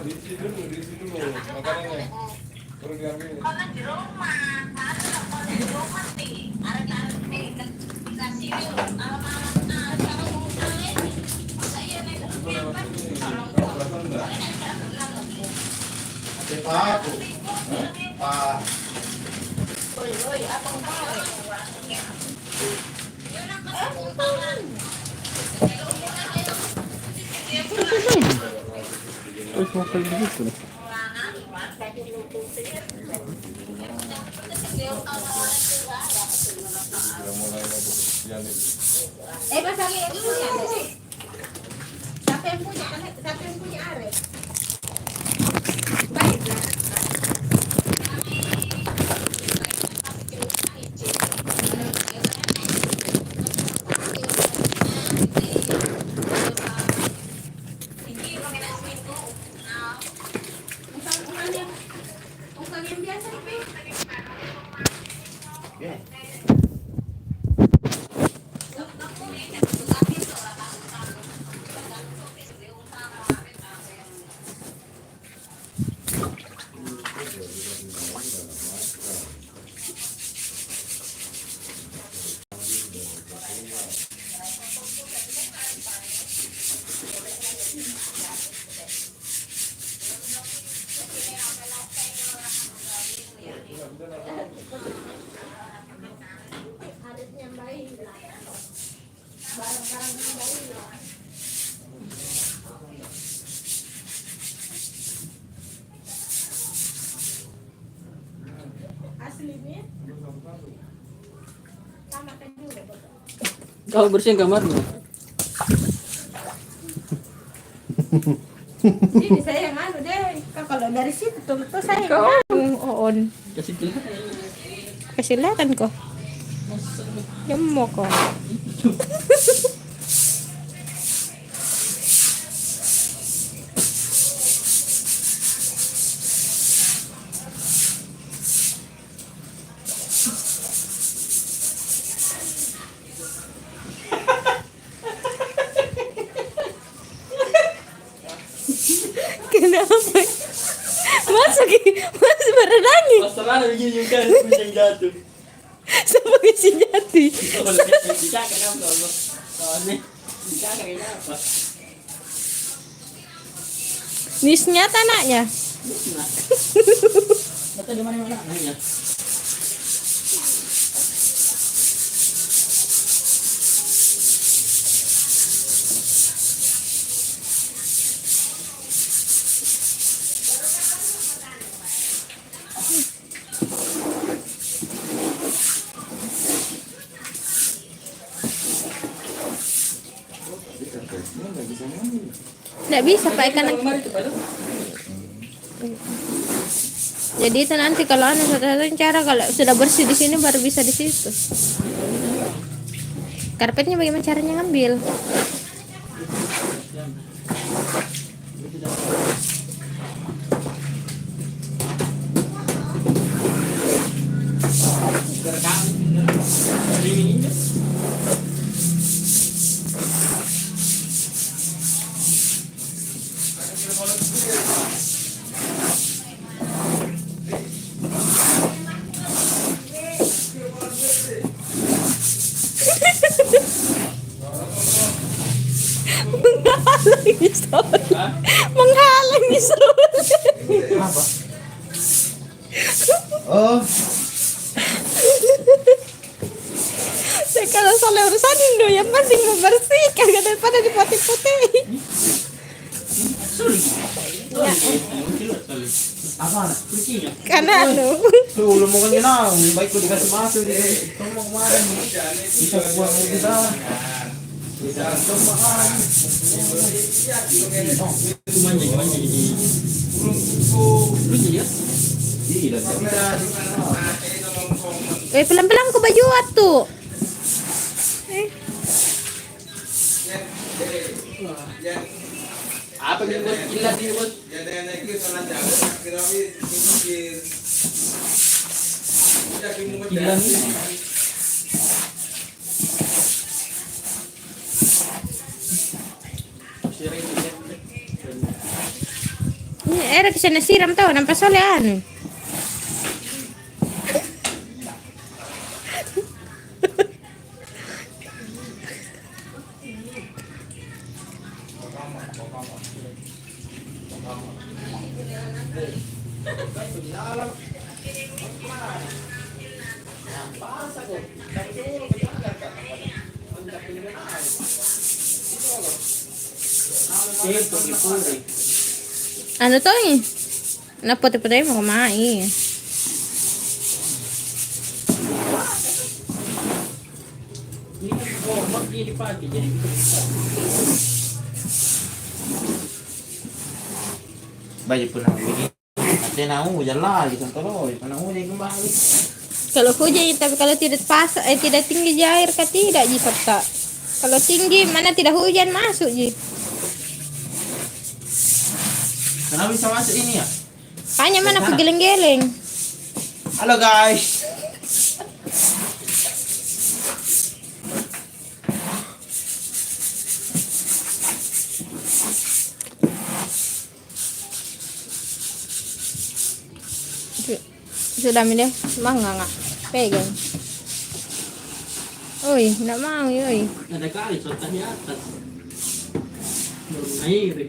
diisi dulu makanannya. Baru diambil. Makan di rumah. Kalau di rumah nih, ada nih dikasih malam-malam kalau mau kalian saya nih Pak. Pak. Oi, apa Terus mau kayak begitu. Pasang yang punya deh. Siapa yang punya? Siapa yang punya are? Baiklah. Kau bersihin kamarnya. Ini saya yang anu deh. Kalau dari situ tuh saya Kau on. Kasih lihat. Kasih lihat kok. Jemok kok. Kenapa? Masuk berenangin. Masalah begini juga yang jatuh. Sama si jati. Bisa kenapa Allah? Soalnya bisa kenapa? Nisnya tanahnya. Betul di mana-mana nanya. Nggak bisa pakai kanan. Jadi itu nanti kalau anu satu-satunya cara kalau sudah bersih di sini baru bisa di situ. Karpetnya bagaimana caranya ngambil? Menghalang Isrul. Apa? Oh. Saya kalau salah urusan Indo yang penting membersihkan daripada diputih-putih. Apa? Karena anu. Tuh, lu mau kenal, baik ku dikasih masuk di ngomong kemarin. Bisa buang kita. Bisa kemarin. Gimana jadi? Lu jadi ya? Iya, Pelan-pelan ke baju tuh. Apa yang buat gila di buat? Gila nih. Ini era bisa nasiram tahu nampak solehan. Ano to eh? Naputi-puti mo kumain. Baju pun nak begini. Nanti nak hujan lagi contoh, nak hujan kembali. Kalau hujan tapi kalau tidak tinggi di air kan tidak ji serta. Kalau tinggi mana tidak hujan masuk ji. Kenapa bisa masuk ini ya? Hanya mana kegeleng-geleng. Halo guys. Sudah mi deh, mau nggak? Pegang. Oi, nggak mau, oi. Ada kali contohnya atas. Belum air.